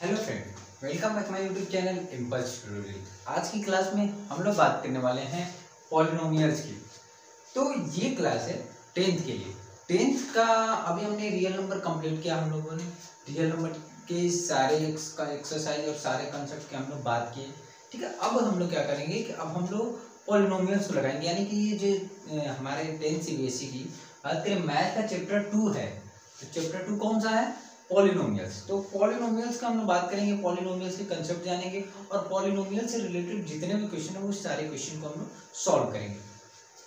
Hello friend, welcome back my YouTube channel impulse tutorial. आज की class में हम लोग बात करने वाले हैं पॉलिनोमियल्स की। तो ये क्लास है टेंथ के लिए। टेंथ का अभी हमने रियल नंबर कंप्लीट किया। हम लोगों ने रियल नंबर के सारे एक्सरसाइज और सारे कंसेप्ट के हम लोग बात किए। ठीक है, अब हम लोग क्या करेंगे कि अब हम लोग पॉलिनोमियल्स को लगाएंगे, यानी कि ये जो हमारे टेंथ सीबीएसई की बात करें, मैथ का चैप्टर 2 है। तो चैप्टर 2 कौन सा है? पॉलिनोमियल्स। तो पॉलिनोमियल्स का हम लोग बात करेंगे, पॉलिनोमियल्स के कंसेप्ट जानेंगे और पॉलिनोमियल से रिलेटेड जितने भी क्वेश्चन है वो सारे क्वेश्चन को हम लोग सॉल्व करेंगे।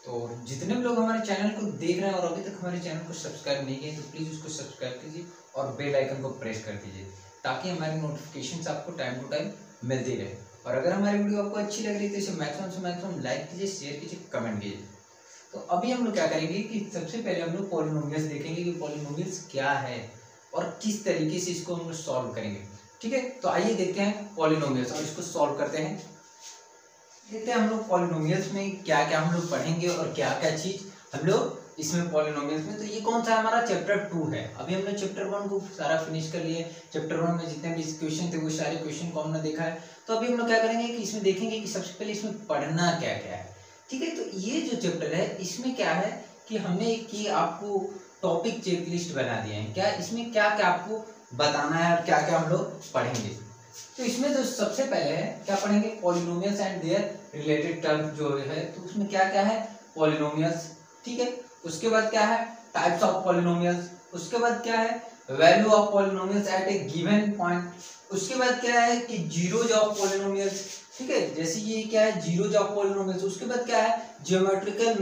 तो जितने भी लोग हमारे चैनल को देख रहे हैं और अभी तक हमारे चैनल को सब्सक्राइब नहीं किए तो प्लीज़ उसको सब्सक्राइब कीजिए और बेल आइकन को प्रेस कर दीजिए ताकि हमारी नोटिफिकेशन आपको टाइम टू टाइम मिलती रहे। और अगर हमारी वीडियो आपको अच्छी लग रही है तो इसे मैक्सिमम से मैक्सिमम लाइक कीजिए, शेयर कीजिए, कमेंट कीजिए। तो अभी हम लोग क्या करेंगे कि सबसे पहले हम लोग पॉलिनोमियल्स देखेंगे कि पॉलिनोमियल्स क्या है और किस तरीके से इसको हम लोग सॉल्व करेंगे। ठीक है, तो आइए देखते हैं पॉलिनोमियल्स और इसको सॉल्व करते हैं। देखते हैं हम लोग पॉलिनोमियल्स में क्या क्या हम लोग पढ़ेंगे और क्या क्या चीज हम लोग इसमें पॉलिनोमियल्स में। तो ये कौन सा है? हमारा चैप्टर 2 है। अभी हमने चैप्टर 1 को सारा फिनिश कर लिए। चैप्टर 1 में जितने भी क्वेश्चन थे वो सारे क्वेश्चन को हमने देखा है। तो अभी हम लोग क्या करेंगे कि इसमें देखेंगे कि सबसे पहले इसमें पढ़ना क्या क्या है। ठीक है, तो ये जो चैप्टर है इसमें क्या है कि हमने कि आपको टॉपिक चेकलिस्ट बना दिए हैं। क्या इसमें क्या क्या आपको बताना है और क्या क्या हम लोग पढ़ेंगे। तो इसमें जो सबसे पहले है क्या पढ़ेंगे? Polynomials and their related term जो है, तो उसमें क्या क्या है? पॉलिनोमियल्स। ठीक है, उसके बाद क्या है? Types of polynomials. उसके बाद क्या है? Value of polynomials at a given point. उसके बाद क्या है कि जीरोज ऑफ पॉलिनोमियल्स। ठीक है, जैसे ये क्या है? Zeros of polynomials. उसके बाद क्या है? Geometrical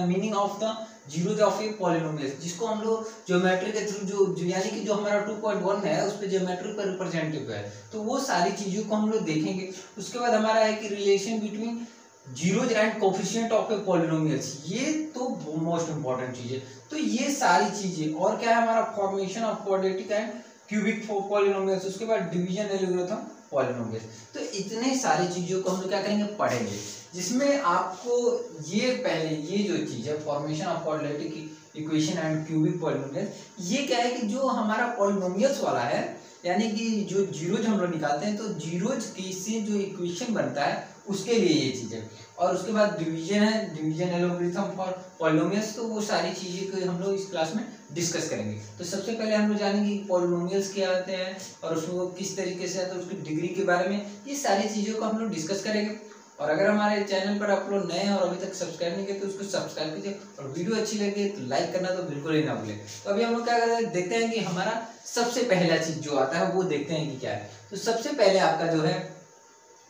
meaning of the zeros of a polynomials, जिसको हम लोग ज्योमेट्री के थ्रू जो यानी कि जो हमारा 2.1 है उस पे ज्योमेट्री पर रिप्रेजेंटेटिव है, तो वो सारी चीजों को हम लोग देखेंगे। उसके बाद हमारा है कि relation between zeros and coefficient of a polynomials, ये तो मोस्ट इंपॉर्टेंट चीज है। तो ये सारी चीजें और क्या है? हमारा formation of quadratic and cubic polynomials. उसके बाद डिवीजन एल्गोरिथम पॉलिनोमियल्स। तो इतने सारी चीजों को हम लोग क्या करेंगे? पढ़ेंगे, जिसमें आपको ये पहले ये जो चीज है formation of quadratic equation and cubic polynomials, ये क्या है कि जो हमारा पॉलिनोमियल्स वाला है, यानी कि जो जीरोज हम लोग निकालते हैं तो जीरोज से जो इक्वेशन बनता है उसके लिए ये चीज है। और उसके बाद डिवीजन है, डिवीजन एल्गोरिथम फॉर पॉलिनोमियल्स। तो वो सारी चीजें को हम लोग इस क्लास में डिस्कस करेंगे। तो सबसे पहले हम लोग जानेंगे पॉलिनोमियल्स क्या आते हैं और उसको किस तरीके से, तो उसकी डिग्री के बारे में, ये सारी चीजों को हम लोग डिस्कस करेंगे। और अगर हमारे चैनल पर आप लोग नए हैं और अभी तक सब्सक्राइब नहीं किए तो उसको सब्सक्राइब कीजिए और वीडियो अच्छी लगे तो लाइक करना तो बिल्कुल ही ना भूलें। तो अभी हम लोग क्या करते हैं, देखते हैं कि हमारा सबसे पहला चीज जो आता है वो देखते हैं कि क्या है। तो सबसे पहले आपका जो है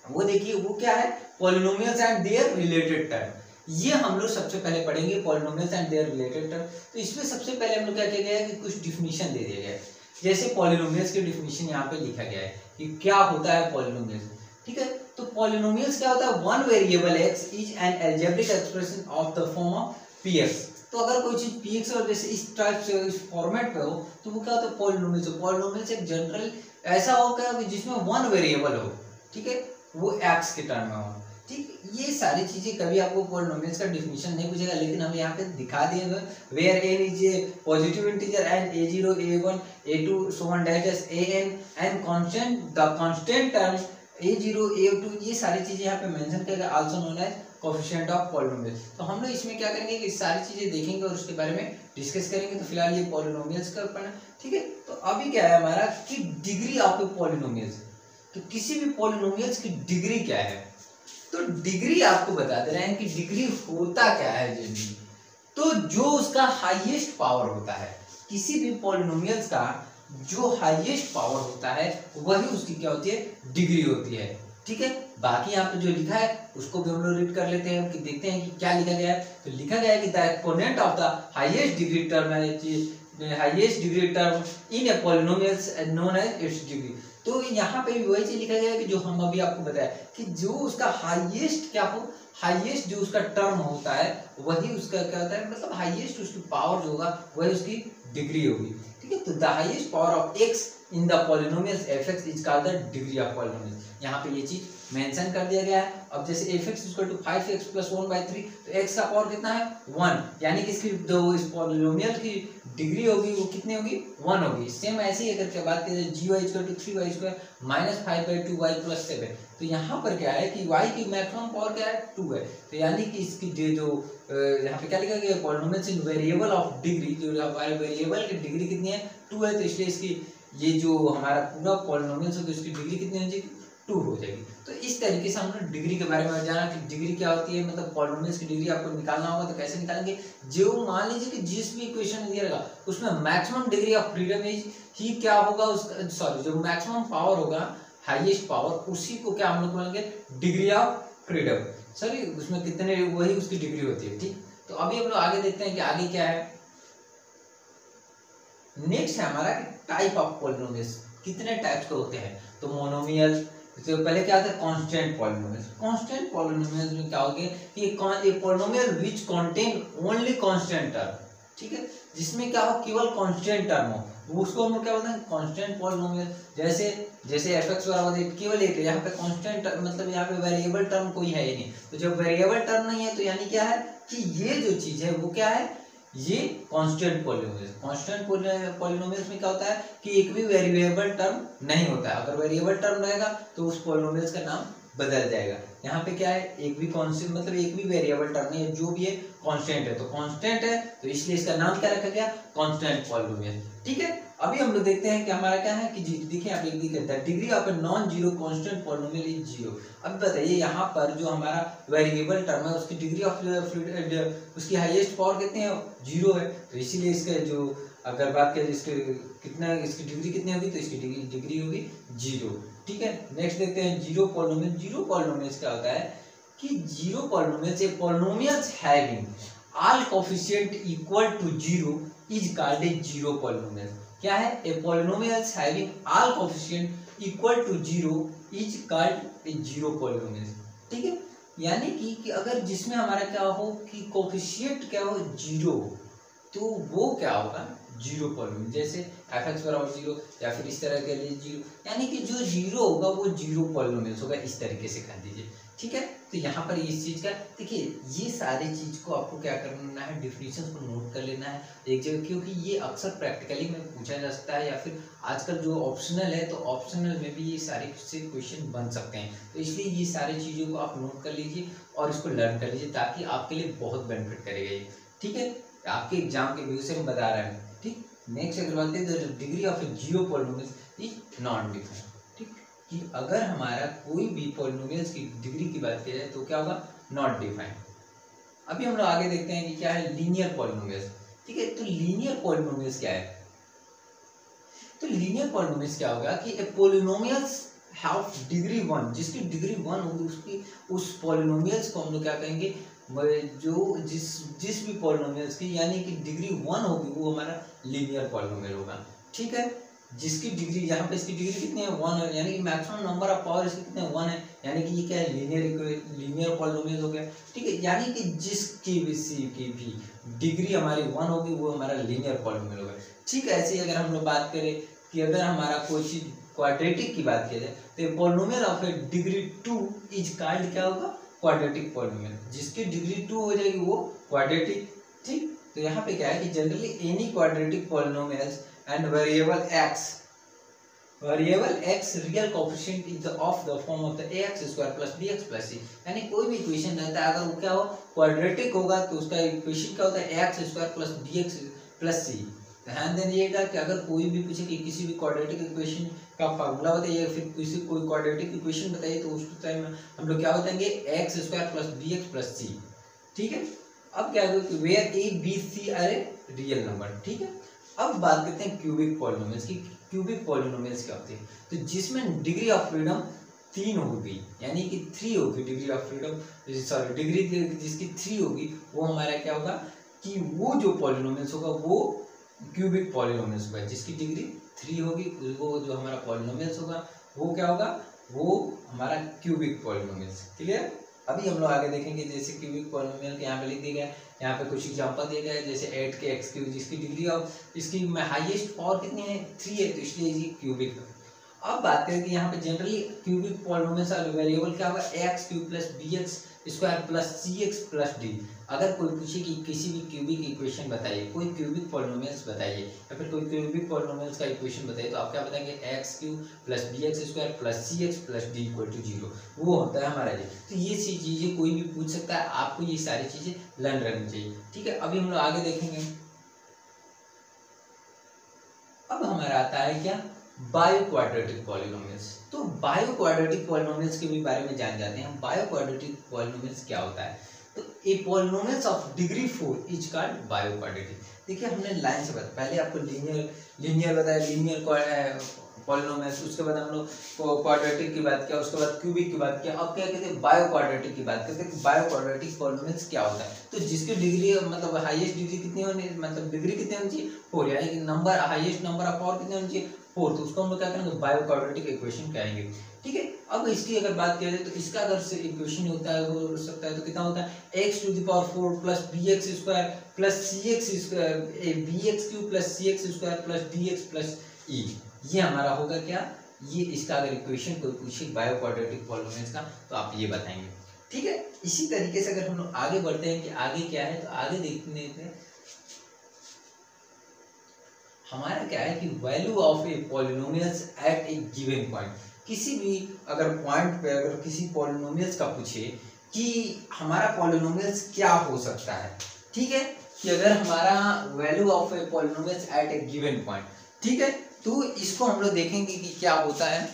वो देखिए, वो क्या है? Polynomials and their related term. ये हम लोग सबसे पहले पढ़ेंगे, polynomials and their related term. तो इसमें सबसे पहले हम लोग क्या किया गया है कि कुछ डिफिनीशन दे दिया गया है। जैसे पॉलिनोमियल्स की डिफिनीशन यहाँ पे लिखा गया है कि क्या होता है पॉलिनोमियल्स। ठीक है, तो पॉलिनोमियल्स क्या होता है? One variable x is an algebraic expression of the form of px। तो अगर कोई चीज px और जैसे इस टाइप से इस फॉर्मेट पे हो तो वो क्या होता है? पॉलिनोमियल्स। पॉलिनोमियल्स एक जनरल ऐसा होगा जिसमें वन वेरिएबल हो, ठीक है, वो x के टर्म में हो। ठीक, ये सारी चीजें कभी आपको पॉलिनोमियल्स का डिफिनीशन नहीं पूछेगा, लेकिन हम यहाँ पे दिखा दिए where n is a positive integer and a0 a1 a2 so on dash an and constant the constant term a0 a2, ये सारी चीजें यहाँ पे मेंशन किया, also known as coefficient of polynomial. तो हम लोग इसमें क्या करेंगे कि सारी चीजें देखेंगे और उसके बारे में डिस्कस करेंगे। तो फिलहाल ये पॉलिनोमियल्स का पढ़ना। ठीक है, तो अभी क्या है हमारा कि डिग्री ऑफ पॉलिनोमियल्स। तो किसी भी पॉलिनोमियल्स की डिग्री क्या है? तो डिग्री आपको बता दे रहे हैं कि डिग्री होता क्या है जनरली। तो जो उसका हाईएस्ट पावर होता है, किसी भी पॉलिनोमियल्स का जो हाईएस्ट पावर होता है वही उसकी क्या होती है? डिग्री होती है। ठीक है, बाकी यहाँ पे जो लिखा है उसको भी हम लोग रीड कर लेते हैं कि देखते हैं कि क्या लिखा गया है। तो लिखा गया है कि the exponent of the highest degree term in a polynomials known as its degree. तो यहाँ पे भी वही चीज लिखा गया है कि जो हम अभी आपको बताया कि जो उसका हाईएस्ट क्या हो, हाईएस्ट जो उसका टर्म होता है वही उसका क्या होता है, मतलब हाईएस्ट उसकी पावर जो होगा वही उसकी डिग्री होगी। ठीक है, तो the highest power of x in the polynomials fx is called the degree of polynomial. यहाँ पे ये चीज मेंशन कर दिया गया है। अब जैसे f(x = 5x + 1/3) तो x का पावर कितना है 1, यानी कि इसकी जो इस पॉलिनोमियल की डिग्री होगी वो कितनी होगी 1 होगी। सेम ऐसे ही अगर क्या बात करें gy = 3y² - 5/2y + 7, तो यहाँ पर क्या है कि y की मैक्सिमम पावर क्या है 2 है। तो यानी कि इसकी जो यहाँ पे क्या लिखा गया polynomials in variable of degree, जो हमारे वेरिएबल की डिग्री कितनी है 2 है, तो इसलिए इसकी ये जो हमारा पूरा पॉलिनोमियल्स होगा इसकी डिग्री कितनी हो जाएगी 2 हो जाएगी। तो इस तरीके से हमने डिग्री के बारे में जाना कि डिग्री क्या होती है, मतलब पॉलिनोमियल्स की डिग्री आपको निकालना होगा तो कैसे निकालेंगे। जो मान लीजिए कि जिस भी इक्वेशन में दिया रहेगा उसमें मैक्सिमम डिग्री ऑफ फ्रीडम ही क्या होगा, उसका सॉरी जो मैक्सिमम पावर होगा हाईएस्ट पावर, उसी को क्या हम लोग बोलेंगे डिग्री ऑफ फ्रीडम। सॉरी उसमें कितने वही उसकी डिग्री होती है। ठीक, तो अभी हम लोग आगे देखते हैं कि आगे क्या है। नेक्स्ट है हमारा टाइप ऑफ पॉलिनोमियल्स, कितने टाइप्स के होते हैं। तो मोनोमियल, तो पहले क्या था कांस्टेंट पॉलिनोमियल्स। कांस्टेंट पॉलिनोमियल्स में क्या होगा कि एक polynomial which contain only constant term, ठीक है, जिसमें क्या हो केवल कांस्टेंट टर्म हो, वो उसको हम लोग क्या बोलते हैं कांस्टेंट पॉलिनोमियल। जैसे f(x) बराबर केवल एक है, यहाँ पे कांस्टेंट मतलब यहाँ पे वेरिएबल टर्म कोई है ही नहीं। तो जब वेरिएबल टर्म नहीं है तो यानी क्या है कि ये जो चीज है वो क्या है, ये कांस्टेंट पॉलिनोमियल। कांस्टेंट पॉलिनोमियल्स में क्या होता है कि एक भी वेरिएबल टर्म नहीं होता है। अगर वेरिएबल टर्म रहेगा तो उस पॉलिनोमियल्स का नाम बदल जाएगा। यहाँ पे क्या है एक भी कांस्टेंट मतलब एक भी वेरिएबल टर्म नहीं है, जो भी है कांस्टेंट है। तो कांस्टेंट है तो इसलिए इसका नाम क्या रखा गया कांस्टेंट पॉलिनोमियल। ठीक है, अभी हम लोग देखते हैं कि हमारा क्या है कि देखिए आप लिख देते हैं degree of a non zero constant polynomial is 0। अब बताइए यहाँ पर जो हमारा वेरिएबल टर्म है उसकी डिग्री ऑफ उसकी हाईएस्ट पावर कितनी है 0 है। तो इसीलिए इसका जो अगर बात करें इसके कितना इसकी डिग्री कितनी होगी तो इसकी डिग्री होगी 0। ठीक है, नेक्स्ट देखते हैं जीरो पॉलिनोमियल। जीरो पॉलिनोमियल्स क्या होता है कि zero polynomials a polynomials having all coefficient equal to 0 is called a zero polynomial. क्या है a polynomials having all coefficient equal to 0 is called a zero polynomial. ठीक है, यानी कि अगर जिसमें हमारा क्या हो कि कोएफिशिएंट क्या हो 0 तो वो क्या होगा जीरो पॉलिनोमियल। जैसे f(x) = 0 या फिर इस तरह के लिए 0, यानी कि जो 0 होगा वो जीरो पॉलिनोमियल होगा, इस तरीके से कर दीजिए। ठीक है, तो यहाँ पर इस चीज का देखिए ये सारी चीज को आपको क्या करना है डिफिनीशन को नोट कर लेना है एक जगह, क्योंकि ये अक्सर प्रैक्टिकली में पूछा जा सकता है या फिर आजकल जो ऑप्शनल है तो ऑप्शनल में भी ये सारे से क्वेश्चन बन सकते हैं। तो इसलिए ये सारी चीजों को आप नोट कर लीजिए और इसको लर्न कर लीजिए ताकि आपके लिए बहुत बेनिफिट करेगा ये। ठीक है, आपके एग्जाम के व्यू से हम बता रहे हैं। ठीक, नेक्स्ट अगर बात करें degree of A zero polynomial is non defined. ठीक, कि अगर हमारा कोई भी पॉलिनोमियल्स की डिग्री की बात की जाए तो क्या होगा नॉट डिफाइंड। अभी हम लोग आगे देखते हैं कि क्या है लीनियर पॉलिनोमियल्स। ठीक है, तो लीनियर पॉलिनोमियल्स क्या है, तो लीनियर पॉलिनोमियल्स क्या होगा कि ए पॉलिनोमियल्स हैव डिग्री 1, जिसकी डिग्री 1 होगी उसकी उस पॉलिनोमियल्स को हम लोग क्या कहेंगे जो जिस भी पॉलिनोमियल्स की यानी कि डिग्री 1 होगी वो हमारा लीनियर पॉलिनोमियल होगा। ठीक है, जिसकी डिग्री यहाँ पे इसकी डिग्री कितनी है 1 है, यानी कि मैक्सिमम नंबर ऑफ पावर इसके कितने 1 है, यानी कि ये क्या है लीनियर पॉलिनोमियल हो गया। ठीक है, यानी कि जिसकी भी डिग्री हमारी 1 होगी वो हमारा लीनियर पॉलिनोमियल होगा। ठीक है, ऐसे ही अगर हम लोग बात करें कि अगर हमारा कोई चीज क्वाड्रेटिक की बात की जाए तो polynomial of A degree 2 is called क्या होगा क्वाड्रेटिक पॉलिनोमियल। जिसकी डिग्री 2 हो जाएगी वो क्वाड्रेटिक। ठीक, तो यहाँ पे क्या है कि generally any quadratic polynomials and variable x real coefficient is of the form of the ax² + bx + c, यानी कोई भी इक्वेशन रहता है अगर वो क्या हो क्वाड्रेटिक होगा तो उसका इक्वेशन क्या होता है ax² + bx + c। ध्यान दीजिएगा कि अगर कोई भी पूछे कि किसी भी क्वाड्रेटिक इक्वेशन का फार्मूला बताइए या फिर कोई क्वाड्रेटिक इक्वेशन बताइए तो उस टाइम हम लोग क्या बताएंगे ax² + bx + c। ठीक है, अब क्या होगा where a b c are a real number. ठीक है, अब बात करते हैं क्यूबिक पॉलिनोमियल्स की। क्यूबिक पॉलिनोमियल्स क्या होते हैं, तो जिसमें डिग्री ऑफ फ्रीडम 3 होगी, यानी कि 3 होगी degree of freedom, sorry degree जिसकी 3 होगी वो हमारा क्या होगा कि वो जो पॉलिनोमियल्स होगा वो क्यूबिक पॉलिनोमियल्स होगा। जिसकी डिग्री 3 होगी वो जो हमारा पॉलिनोमियल्स होगा वो क्या होगा वो हमारा क्यूबिक पॉलिनोमियल्स। क्लियर, अभी हम लोग आगे देखेंगे जैसे क्यूबिक पॉलिनोमियल के यहाँ पे लिख दिया गया, यहाँ पे कुछ एग्जांपल दिए गए जैसे 8k(x³) जिसकी डिग्री ऑफ इसकी हाईएस्ट पावर कितनी है 3 है तो इसलिए ये क्यूबिक है। अब बात करें कि यहाँ पे जनरली क्यूबिक पॉलिनोमियल्स वेरिएबल क्या होगा, x cube plus b x square plus c x plus d. अगर कोई पूछे कि किसी भी क्यूबिक इक्वेशन बताइए, कोई क्यूबिक पॉलिनोमियल्स बताइए या फिर कोई क्यूबिक पॉलिनोमियल्स का इक्वेशन बताइए, तो आप क्या बताएंगे, x cube plus b x square plus c x plus d equal to 0। वो होता है हमारा ये। तो ये चीज़ें कोई भी पूछ सकता है, आपको ये सारी चीज़ें लर्न करनी चाहिए। ठीक है, अभी हम लोग आगे देखेंगे। अब हमारा आता है क्या, बायो क्वाड्रेटिक पॉलिनोमियल्स। तो बायो क्वाड्रेटिक पॉलिनोमियल्स के भी बारे में जान जाते हैं। बायो क्वाड्रेटिक पॉलिनोमियल्स क्या होता है, तो a polynomials of degree 4 is called biquadratic. देखिए हमने लाइन से बताया, पहले आपको लीनियर बताया, लीनियर पॉलिनोमियल्स, उसके बाद हम लोग क्वाड्रेटिक की बात किया, उसके बाद क्यूबिक की बात किया। अब क्या कहते हैं, बायो क्वाड्रेटिक की बात करते हैं कि बायो क्वाड्रेटिक पॉलिनोमियल्स क्या होता है। तो जिसकी डिग्री मतलब हाईएस्ट डिग्री कितनी होनी, मतलब डिग्री कितनी होनी चाहिए, 4, यानी कि number highest number of power कितने होनी चाहिए, 4। तो उसको हम लोग क्या करेंगे, बायो क्वाड्रेटिक इक्वेशन कहेंगे। ठीक है, अब इसकी अगर बात किया जाए तो इसका अगर से इक्वेशन होता है, हो सकता है तो कितना होता है, x to the power 4 plus b x square plus c x square b x cube plus c x square plus d x plus e. ये हमारा होगा क्या, ये इसका अगर इक्वेशन कोई पूछे बायो क्वाड्रेटिक पॉलिनोमियल्स का, तो आप ये बताएंगे। ठीक है, इसी तरीके से अगर हम लोग आगे बढ़ते हैं कि आगे क्या है, तो आगे देखने हैं हमारा क्या है कि value of a polynomials at a given point. किसी भी अगर पॉइंट पे अगर किसी पॉलिनोमियल्स का पूछे कि हमारा पॉलिनोमियल्स क्या हो सकता है, ठीक है, कि अगर हमारा value of a polynomials at a given point, ठीक है, तो इसको हम लोग देखेंगे कि क्या होता है।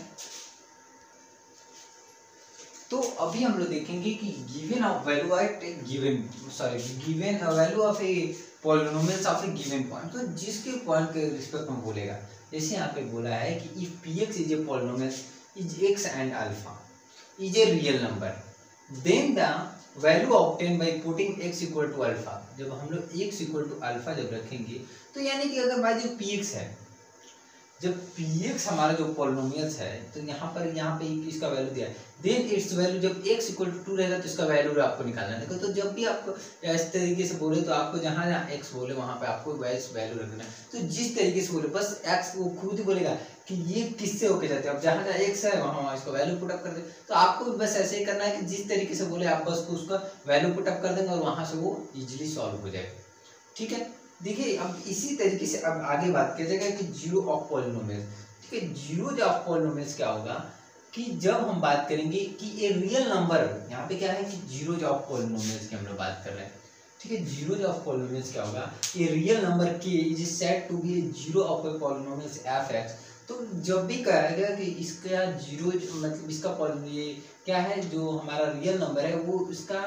तो अभी हम लोग देखेंगे कि given of value at a given value of a polynomials of a given point. तो जिसके पॉइंट के रिस्पेक्ट में बोलेगा, जैसे यहाँ पे बोला है कि if p x is a polynomial is x and alpha is a real number, then the value obtain by putting x equal to alpha. जब हम लोग एक्स इक्वल टू अल्फा जब रखेंगे, तो यानी कि अगर मान लीजिए पी एक्स है, जब px हमारा जो पॉलिनोमियल्स है, तो यहाँ पे इसका वैल्यू दिया है, देन इट्स वैल्यू जब x इक्वल टू 2 रहेगा तो इसका वैल्यू आपको निकालना है। तो जब भी आपको इस तरीके से बोले, तो आपको जहाँ जहाँ x बोले वहाँ पे आपको वैल्यू रखना है। तो जिस तरीके से बोले, बस x वो खुद ही बोलेगा कि ये किससे होके जाते हैं, अब जहाँ जहाँ x है वहाँ इसका वैल्यू पुटअप कर दे। तो आपको बस ऐसे ही करना है कि जिस तरीके से बोले आप बस उसका वैल्यू पुटअप कर देंगे और वहाँ से वो इजिली सॉल्व हो जाएगा। ठीक है, देखिए अब इसी तरीके से अब आगे बात किया जाएगा कि जीरो ऑफ पॉलिनोमियल। ठीक है, जीरो ऑफ पॉलिनोमियल्स क्या होगा कि जब हम बात करेंगे कि ये रियल नंबर, यहाँ पे क्या है कि जीरो ऑफ पॉलिनोमियल्स की हम लोग बात कर रहे हैं। ठीक है, जीरो ऑफ पॉलिनोमियल्स क्या होगा, ये real number k is said to be zero of a polynomials f x. तो जब भी कहेगा कि इसका जीरो मतलब इसका ये क्या है, जो हमारा रियल नंबर है वो इसका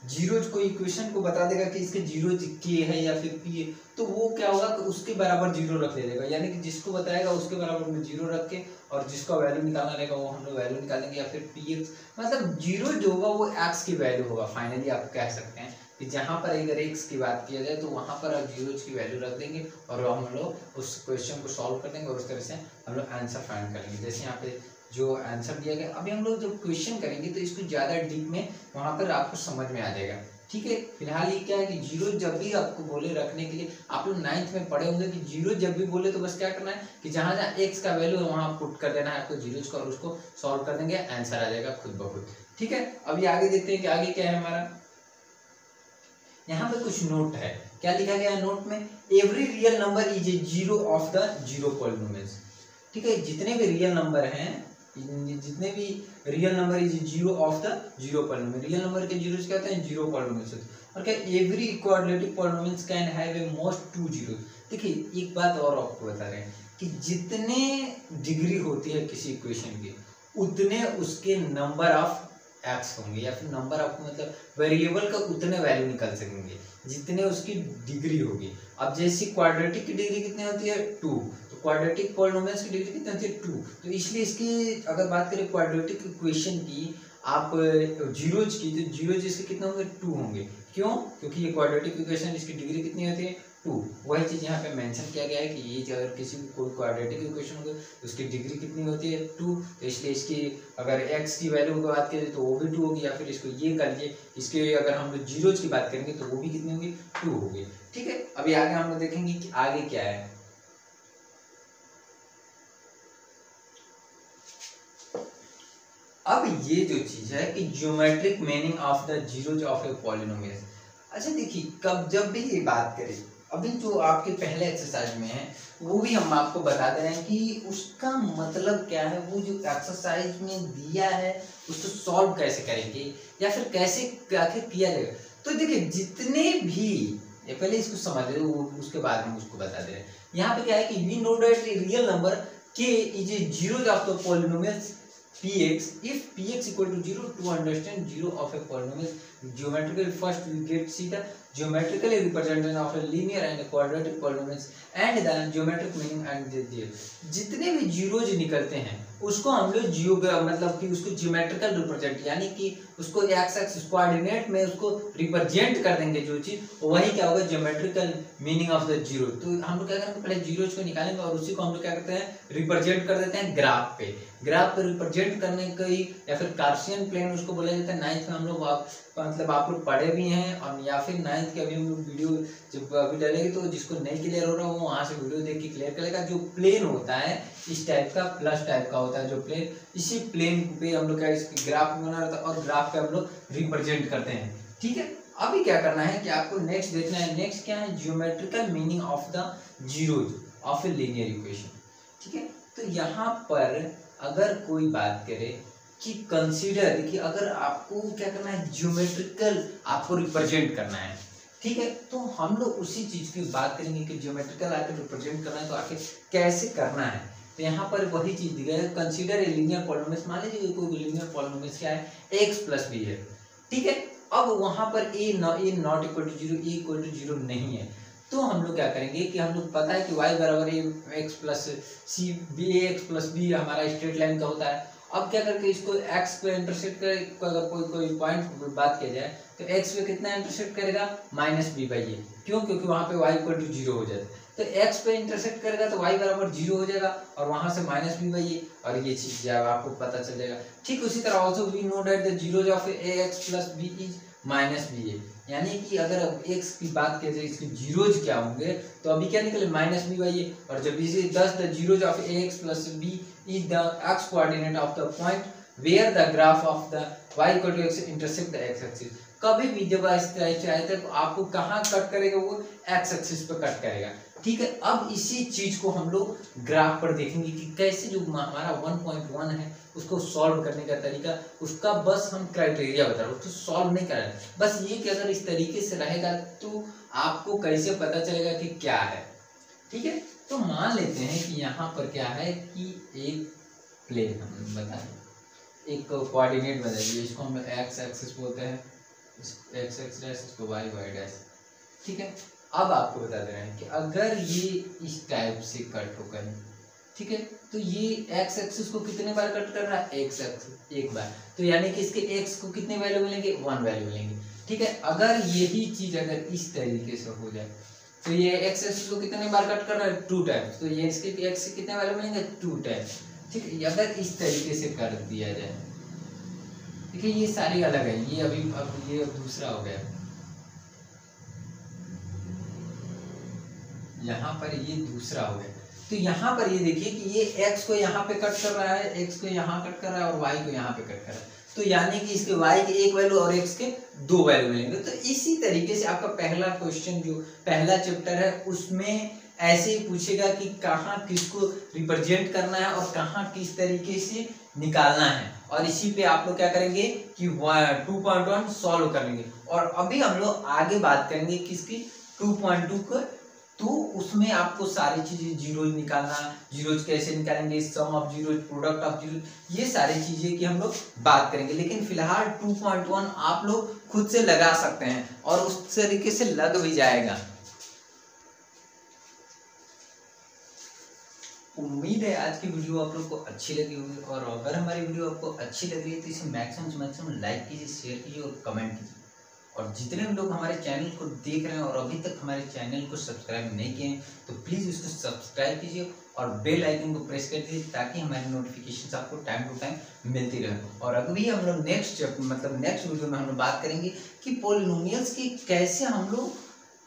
जीरो को इक्वेशन को बता देगा कि इसके जीरो के है या फिर पी है, तो वो क्या होगा कि उसके बराबर जीरो रख ले देगा। यानी कि जिसको बताएगा उसके बराबर में जीरो रख के, और जिसका वैल्यू निकालना रहेगा वो हम लोग वैल्यू निकालेंगे, या फिर पी एक्स मतलब जीरो जो होगा वो एक्स की वैल्यू होगा। फाइनली आप कह सकते हैं कि जहाँ पर अगर एक्स की बात किया जाए तो वहाँ पर आप जीरो की वैल्यू रख देंगे और हम लोग उस क्वेश्चन को सॉल्व कर देंगे और उस तरह से हम लोग आंसर फाइंड करेंगे। जैसे यहाँ पे जो आंसर दिया गया, अभी हम लोग जब क्वेश्चन करेंगे तो इसको ज़्यादा डीप में वहाँ पर आपको समझ में आ जाएगा। ठीक है, फिलहाल ये क्या है कि जीरो जब भी आपको बोले रखने के लिए, आप लोग 9th में पढ़े होंगे कि जीरो जब भी बोले तो बस क्या करना है कि जहाँ जहाँ एक्स का वैल्यू है वहाँ पुट कर देना है आपको जीरो का, और उसको सॉल्व कर देंगे, आंसर आ जाएगा खुद ब खुद। ठीक है, अभी आगे देखते हैं कि आगे क्या है हमारा। यहाँ पे कुछ नोट है, क्या लिखा गया है नोट में, every real number is a zero of the zero polynomials. ठीक है, जितने भी रियल नंबर हैं, जितने भी real number is zero of the zero polynomial, real number के जीरो क्या होते हैं, जीरो पॉलिनोमियल्स होते हैं। और क्या every quadratic polynomials can have a most 2 zero. देखिए एक बात और आपको बता रहे हैं कि जितने डिग्री होती है किसी इक्वेशन की, उतने उसके नंबर ऑफ एक्स होंगे, या फिर नंबर ऑफ मतलब वेरिएबल का उतने वैल्यू निकल सकेंगे जितने उसकी डिग्री होगी। अब जैसे क्वाड्रेटिक की डिग्री कितनी होती है, 2, तो क्वाड्रेटिक पॉलिनोमियल्स की डिग्री कितनी होती है, 2। तो इसलिए इसकी अगर बात करें क्वाड्रेटिक इक्वेशन की, आप जीरोज की, तो जीरोज इसके कितने होंगे, 2 होंगे। क्यों, क्योंकि ये क्वाड्रेटिक इक्वेशन इसकी डिग्री कितनी होती है, 2। वही चीज़ यहाँ पे मेंशन किया गया है कि ये अगर किसी कोई क्वाड्रेटिक इक्वेशन होगी तो उसकी डिग्री कितनी होती है, 2। तो इसलिए इसकी अगर x की वैल्यू की बात करें तो वो भी 2 होगी, या फिर इसको ये कर लीजिए, इसके अगर हम लोग जीरोज की बात करेंगे तो वो भी कितनी होगी, 2 होगी। ठीक है, अभी आगे हम लोग देखेंगे कि आगे क्या है। अब ये जो चीज है कि geometric meaning of the zeros of a polynomial. अच्छा देखिए, कब जब भी ये बात करें, अभी जो आपके पहले एक्सरसाइज में है वो भी हम आपको बता दे रहे हैं कि उसका मतलब क्या है। वो जो एक्सरसाइज में दिया है उसको सॉल्व कैसे करेंगे या फिर कैसे आखिर किया जाएगा। तो देखिए, जितने भी, ये पहले इसको समझ ले, उसके बाद हम उसको बता दे रहे हैं। यहाँ पे क्या है कि we know that a real number k is a zero of the polynomials px. If px equal to 0, to understand zero of a polynomial geometrically, first we get see the geometrically representation of a linear and a quadratic polynomials and the geometric meaning and the जितने भी zeros निकलते हैं उसको हम लोग जियो मतलब कि उसको ज्योमेट्रिकल रिप्रेजेंट, यानी कि उसको एक्स एक्सिस कोऑर्डिनेट में उसको रिप्रेजेंट कर देंगे जो चीज, वही क्या होगा, geometrical meaning of the zero. तो हम लोग क्या करेंगे, पहले जीरोज को निकालेंगे और उसी को हम लोग क्या करते हैं, रिप्रेजेंट कर देते हैं ग्राफ पे। ग्राफ पे रिप्रेजेंट करने की या फिर कार्शियन प्लेन उसको बोला जाता है। नाइन्थ में हम लोग मतलब आप लोग पढ़े भी हैं, और या फिर नाइन्थ के अभी हम लोग वीडियो जब अभी डालेंगे तो जिसको नहीं क्लियर हो रहा है वो वहाँ से वीडियो देख के क्लियर करेगा। जो प्लेन होता है इस टाइप का, प्लस टाइप का होता है जो प्लेन, इसी प्लेन पे हम लोग क्या इसकी ग्राफ बना रहता है और ग्राफ पे हम लोग रिप्रेजेंट करते हैं। ठीक है, अभी क्या करना है कि आपको नेक्स्ट देखना है। नेक्स्ट क्या है, geometrical meaning of the zeros of a linear equation. ठीक है, तो यहाँ पर अगर कोई बात करे कि कंसीडर, देखिए अगर आपको क्या करना है, ज्योमेट्रिकल आपको रिप्रेजेंट करना है। ठीक है, तो हम लोग उसी चीज की बात करेंगे कि ज्योमेट्रिकल आके रिप्रेजेंट करना है तो आखिर कैसे करना है। तो यहाँ पर वही चीज दी गई है, कंसीडर ए लीनियर पॉलिनोमियल। मान लीजिए कोई लीनियर पॉलिनोमियल क्या है, x प्लस बी है। ठीक है, अब वहां पर a not equal to 0, a equal to 0 नहीं है, तो हम लोग क्या करेंगे कि हम लोग पता है कि y बराबर x plus c b, x plus b हमारा स्ट्रेट लाइन का होता है। अब क्या करके इसको x पे इंटरसेक्ट कर, अगर कोई पॉइंट बात किया जाए तो x पे कितना इंटरसेक्ट करेगा, माइनस बी बाई ए। क्यों, क्योंकि वहां पे y इक्वल टू 0 हो जाता है। तो x पे इंटरसेक्ट करेगा तो y बराबर 0 हो जाएगा और वहां से माइनस बी बाई ए, और ये चीज आपको पता चल जाएगा। ठीक उसी तरह also we know that the zeros of a x plus b is minus b a, यानी कि अगर अब x की बात किया जाए इसके जीरोज क्या होंगे तो अभी क्या निकले, माइनस बी बाई ए। और जब इसे thus the zeros of a x plus b is the x coordinate of the point where the graph of the y equal to x intersect the x axis. कभी भी जब इस तरह से आए तो आपको कहाँ कट करेगा, वो एक्स एक्सिस पे कट करेगा। ठीक है, अब इसी चीज को हम लोग ग्राफ पर देखेंगे कि कैसे जो हमारा 1.1 है उसको सॉल्व करने का तरीका, उसका बस हम क्राइटेरिया बता रहे हैं, उसको सॉल्व नहीं कर रहे हैं। बस ये कि अगर इस तरीके से रहेगा तो आपको कैसे पता चलेगा कि क्या है। ठीक है, तो मान लेते हैं कि यहाँ पर क्या है कि एक प्लेन हम बताएं, एक कोऑर्डिनेट बताइए, इसको हम एक्स एक्सिस बोलते हैं, एक्स एक्स डैश, इसको वाई वाई डैश। ठीक है, अब आपको बता दे रहे हैं कि अगर ये इस टाइप से कट हो कहीं, ठीक है, तो ये एक्स एक्सिस को कितने बार कट कर रहा है, एक्स एक्सिस एक बार, तो यानी कि इसके एक्स को कितने वैल्यू मिलेंगे, 1 वैल्यू मिलेंगे। ठीक है, अगर यही चीज अगर इस तरीके से हो जाए तो ये एक्स एक्सिस को कितने बार कट कर रहा है, 2 टाइम्स, तो ये इसके एक्स से कितने वैल्यू मिलेंगे, 2 टाइम्स। ठीक है, अगर इस तरीके से कर दिया जाए, देखिए ये सारी अलग है, ये अभी अब ये दूसरा हो गया, यहाँ पर ये दूसरा हो गया। तो यहाँ पर ये देखिए कि ये x को यहाँ पे कट कर रहा है, x को यहाँ कट कर रहा है और y को यहाँ पे कट कर रहा है, तो यानी कि इसके y के एक वैल्यू और x के 2 वैल्यू मिलेंगे। तो इसी तरीके से आपका पहला क्वेश्चन जो पहला चैप्टर है उसमें ऐसे ही पूछेगा कि कहाँ किसको रिप्रेजेंट करना है और कहाँ किस तरीके से निकालना है, और इसी पे आप लोग क्या करेंगे कि 2.1 सॉल्व करेंगे। और अभी हम लोग आगे बात करेंगे किसकी, 2.2 को, तो उसमें आपको सारी चीजें जीरोज निकालना, जीरोज कैसे निकालेंगे, sum of zeros, product of zeros, ये सारी चीजें की हम लोग बात करेंगे। लेकिन फिलहाल 2.1 आप लोग खुद से लगा सकते हैं और उस तरीके से लग भी जाएगा। उम्मीद है आज की वीडियो आप लोग को अच्छी लगी होगी, और अगर हमारी वीडियो आपको अच्छी लग रही है तो इसे मैक्सिमम से मैक्सिमम लाइक कीजिए, शेयर कीजिए और कमेंट कीजिए। और जितने भी लोग हमारे चैनल को देख रहे हैं और अभी तक हमारे चैनल को सब्सक्राइब नहीं किए हैं तो प्लीज़ उसको सब्सक्राइब कीजिए और बेल आइकन को प्रेस कर दीजिए ताकि हमारी नोटिफिकेशन आपको टाइम टू टाइम मिलती रहे। और अभी हम लोग नेक्स्ट वीडियो में हम लोग बात करेंगे कि पॉलिनोमियल्स की कैसे हम लोग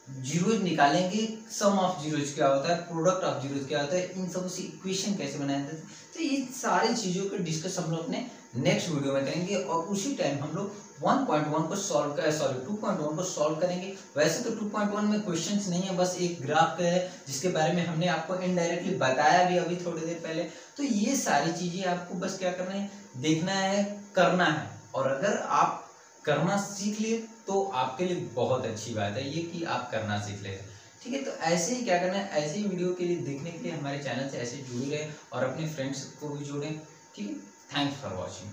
जीरोज निकालेंगे, सम ऑफ जीरोज क्या होता है, प्रोडक्ट ऑफ जीरोज क्या होता है, इन सब से इक्वेशन कैसे बनाए जाते हैं। तो ये सारी चीज़ों को डिस्कस हम लोग अपने नेक्स्ट वीडियो में करेंगे और उसी टाइम हम लोग 1.1 को सॉल्व कर 2.1 को सॉल्व करेंगे। वैसे तो 2.1 में क्वेश्चंस नहीं है, बस एक ग्राफ का है जिसके बारे में हमने आपको इनडायरेक्टली बताया भी अभी थोड़ी देर पहले। तो ये सारी चीजें आपको बस क्या करना है, देखना है, करना है, और अगर आप करना सीख लिए तो आपके लिए बहुत अच्छी बात है ये कि आप करना सीख ले। ठीक है, तो ऐसे ही क्या करना है, ऐसे ही वीडियो के लिए देखने के लिए हमारे चैनल से ऐसे जुड़े रहे और अपने फ्रेंड्स को भी जोड़ें। ठीक है, थैंक्स फॉर वॉचिंग।